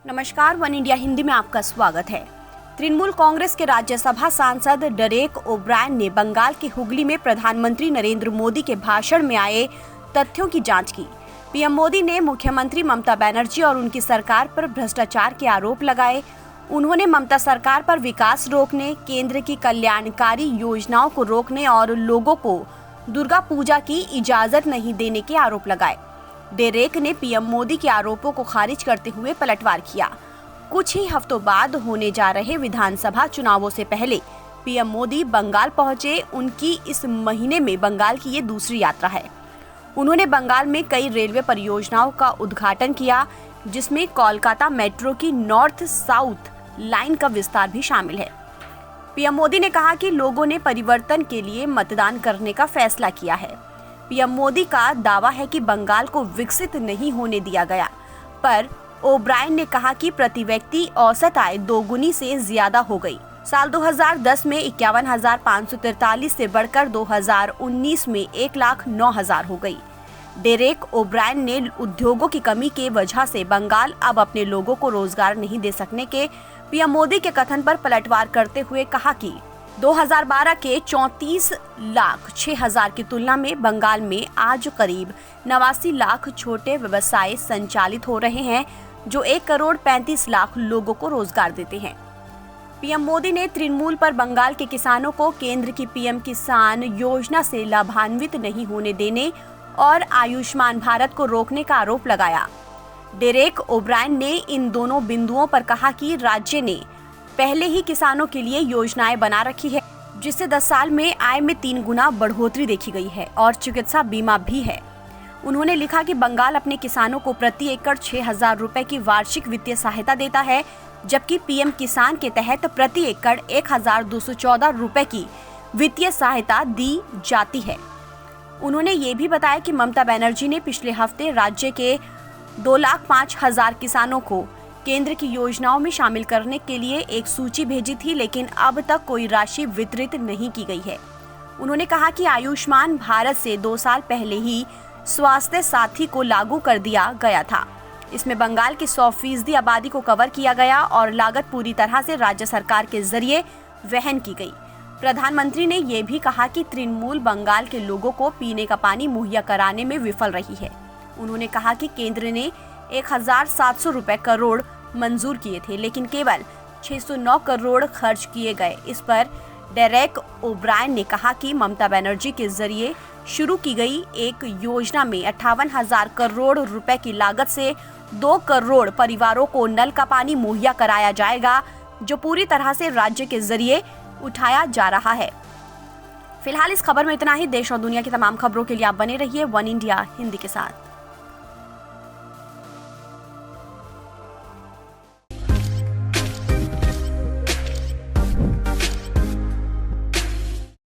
नमस्कार, one India Hindi में आपका स्वागत है। तृणमूल कांग्रेस के राज्यसभा सांसद डेरेक ओब्रायन ने बंगाल के हुगली में प्रधानमंत्री नरेंद्र मोदी के भाषण में आए तथ्यों की जांच की। पीएम मोदी ने मुख्यमंत्री ममता बनर्जी और उनकी सरकार पर भ्रष्टाचार के आरोप लगाए। उन्होंने ममता सरकार पर विकास रोकने, केंद्र की कल्याणकारी योजनाओं को रोकने और लोगों को दुर्गा पूजा की इजाजत नहीं देने के आरोप लगाए। डेरेक ने पीएम मोदी के आरोपों को खारिज करते हुए पलटवार किया। कुछ ही हफ्तों बाद होने जा रहे विधानसभा चुनावों से पहले पीएम मोदी बंगाल पहुंचे। उनकी इस महीने में बंगाल की ये दूसरी यात्रा है। उन्होंने बंगाल में कई रेलवे परियोजनाओं का उद्घाटन किया, जिसमें कोलकाता मेट्रो की नॉर्थ साउथ लाइन का विस्तार भी शामिल है। पीएम मोदी ने कहा कि लोगों ने परिवर्तन के लिए मतदान करने का फैसला किया है। पीएम मोदी का दावा है कि बंगाल को विकसित नहीं होने दिया गया, पर ओब्रायन ने कहा कि प्रति व्यक्ति औसत आय दोगुनी से ज्यादा हो गई। साल 2010 में 51,543 से बढ़कर 2019 में 1,09,000 हो गई। डेरेक ओब्रायन ने उद्योगों की कमी के वजह से बंगाल अब अपने लोगों को रोजगार नहीं दे सकने के पीएम मोदी के कथन पर पलटवार करते हुए कहा कि 2012 के 34,06,000 की तुलना में बंगाल में आज करीब 89 लाख छोटे व्यवसाय संचालित हो रहे हैं, जो 1,35,00,000 लोगों को रोजगार देते हैं। पीएम मोदी ने तृणमूल पर बंगाल के किसानों को केंद्र की पीएम किसान योजना से लाभान्वित नहीं होने देने और आयुष्मान भारत को रोकने का आरोप लगाया। डेरेक ओब्रायन ने इन दोनों बिंदुओं पर कहा कि राज्य ने पहले ही किसानों के लिए योजनाएं बना रखी है, जिससे 10 साल में आय में 3 गुना बढ़ोतरी देखी गई है और चिकित्सा बीमा भी है। उन्होंने लिखा कि बंगाल अपने किसानों को प्रति एकड़ 6,000 रुपए की वार्षिक वित्तीय सहायता देता है, जबकि पीएम किसान के तहत प्रति एकड़ 1,214 रुपए की वित्तीय सहायता दी जाती है। उन्होंने ये भी बताया कि ममता बनर्जी ने पिछले हफ्ते राज्य के 2,05,000 किसानों को केंद्र की योजनाओं में शामिल करने के लिए एक सूची भेजी थी, लेकिन अब तक कोई राशि वितरित नहीं की गई है। उन्होंने कहा कि आयुष्मान भारत से 2 साल पहले ही स्वास्थ्य साथी को लागू कर दिया गया था। इसमें बंगाल की 100% आबादी को कवर किया गया और लागत पूरी तरह से राज्य सरकार के जरिए वहन की गई। प्रधानमंत्री ने यह भी कहा कि तृणमूल बंगाल के लोगों को पीने का पानी मुहैया कराने में विफल रही है। उन्होंने कहा कि केंद्र ने 1,700 रुपए करोड़ मंजूर किए थे, लेकिन केवल 609 करोड़ खर्च किए गए। इस पर डेरेक ओब्रायन ने कहा कि ममता बनर्जी के जरिए शुरू की गई एक योजना में 58,000 करोड़ रुपए की लागत से 2 करोड़ परिवारों को नल का पानी मुहैया कराया जाएगा, जो पूरी तरह से राज्य के जरिए उठाया जा रहा है। फिलहाल इस खबर में इतना ही। देश और दुनिया की तमाम खबरों के लिए आप बने रहिए वन इंडिया हिंदी के साथ।